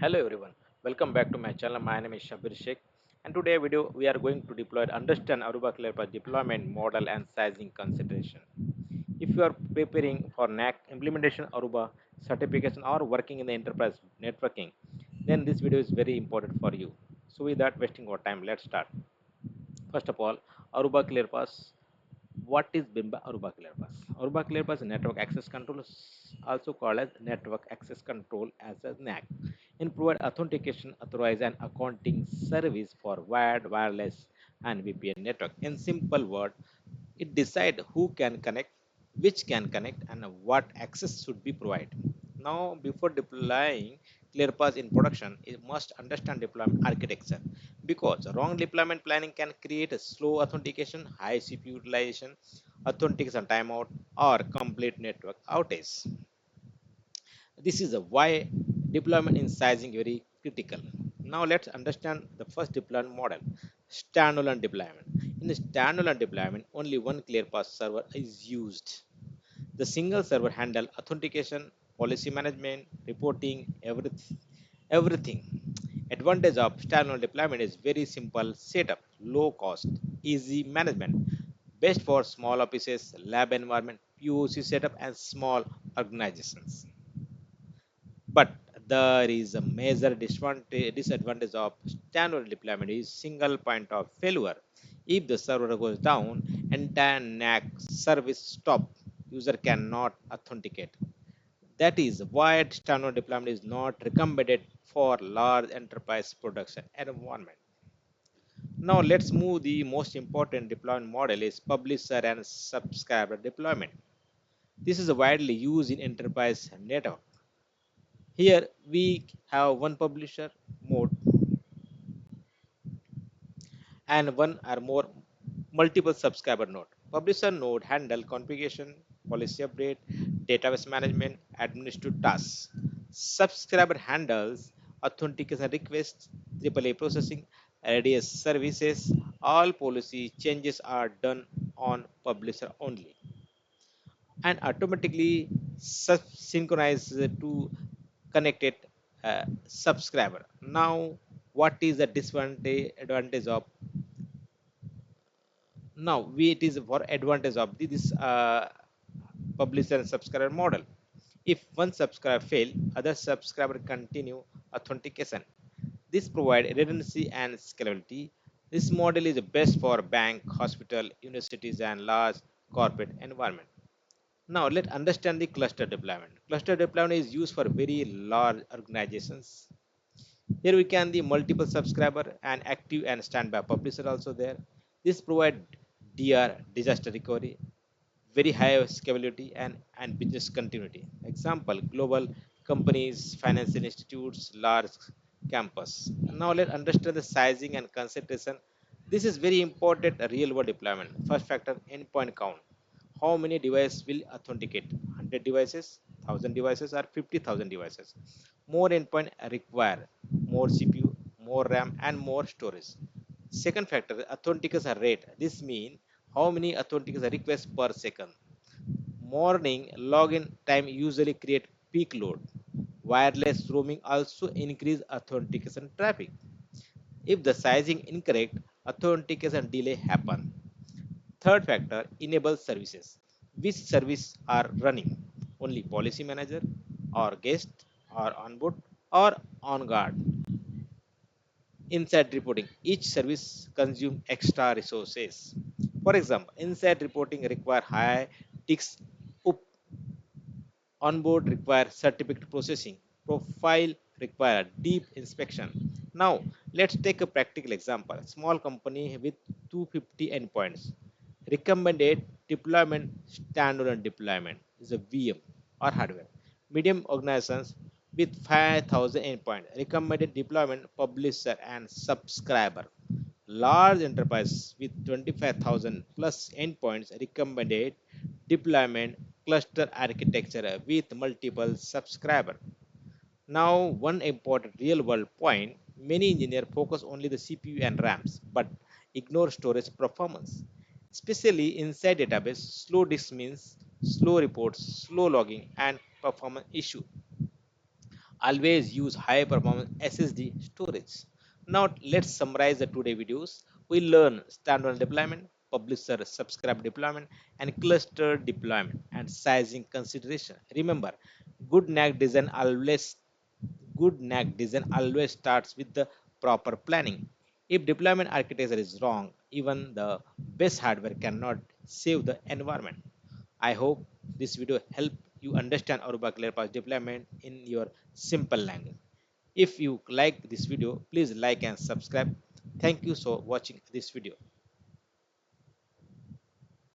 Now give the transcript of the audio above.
Hello everyone, welcome back to my channel. My name is Shabir Sheikh, and today video we are going to deploy understand Aruba ClearPass deployment model and sizing consideration. If you are preparing for NAC implementation Aruba certification or working in the enterprise networking, then this video is very important for you. So without wasting our time, let's start. First of all, Aruba ClearPass. What is BIMBA Aruba ClearPass? Aruba ClearPass is network access control, also called as network access control as a NAC, and provide authentication, authorize, and accounting service for wired, wireless, and VPN network. In simple word, it decide who can connect, which can connect, and what access should be provided. Now, before deploying ClearPass in production, it must understand deployment architecture because wrong deployment planning can create a slow authentication, high CPU utilization, authentication timeout, or complete network outage. This is a why deployment in sizing very critical. Now let's understand the first deployment model, standalone deployment. In the standalone deployment, only one ClearPass server is used. The single server handle authentication, policy management, reporting, everything. Advantage of standalone deployment is very simple setup, low cost, easy management, best for small offices, lab environment, POC setup, and small organizations. But there is a major disadvantage of standard deployment is single point of failure. If the server goes down, entire NAC service stop. User cannot authenticate. That is why standard deployment is not recommended for large enterprise production environment. Now let's move the most important deployment model is publisher and subscriber deployment. This is widely used in enterprise network. Here we have one publisher mode and one or more multiple subscriber node. Publisher node handle configuration, policy update, database management, administrative tasks. Subscriber handles authentication requests, AAA processing, RDS services. All policy changes are done on publisher only and automatically synchronize to connected subscriber. Now, what is the disadvantage advantage of now we it is for advantage of this publisher and subscriber model. If one subscriber fail, other subscriber continue authentication. This provide redundancy and scalability. This model is best for bank, hospital, universities, and large corporate environment. Now let's understand the cluster deployment. Cluster deployment is used for very large organizations. Here we can the multiple subscriber and active and standby publisher also there. This provide DR disaster recovery, very high scalability and business continuity. Example, global companies, financial institutes, large campus. Now let's understand the sizing and concentration. This is very important real world deployment. First factor, endpoint count. How many devices will authenticate? 100 devices, 1000 devices, or 50,000 devices. More endpoint require more CPU, more RAM, and more storage. Second factor, authentication rate. This means how many authentication requests per second. Morning login time usually create peak load. Wireless roaming also increase authentication traffic. If the sizing incorrect, authentication delay happen. Third factor, enable services. Which service are running? Only policy manager or guest or onboard or on guard. Inside reporting. Each service consume extra resources. For example, inside reporting require high ticks up. Onboard require certificate processing. Profile require deep inspection. Now, let's take a practical example. Small company with 250 endpoints. Recommended deployment, standalone deployment is a VM or hardware. Medium organizations with 5,000 endpoints. Recommended deployment, publisher and subscriber. Large enterprise with 25,000 plus endpoints. Recommended deployment, cluster architecture with multiple subscriber. Now, one important real world point, many engineers focus only the CPU and RAMs, but ignore storage performance. Especially inside database, slow disk means slow reports, slow logging, and performance issue. Always use high performance SSD storage. Now let's summarize the today videos. We learn standard deployment, publisher subscribe deployment, and cluster deployment and sizing consideration. Remember, good NAC design always good NAC design always starts with the proper planning. If deployment architecture is wrong, even the best hardware cannot save the environment. I hope this video help you understand Aruba ClearPass deployment in your simple language. If you like this video, please like and subscribe. Thank you for watching this video.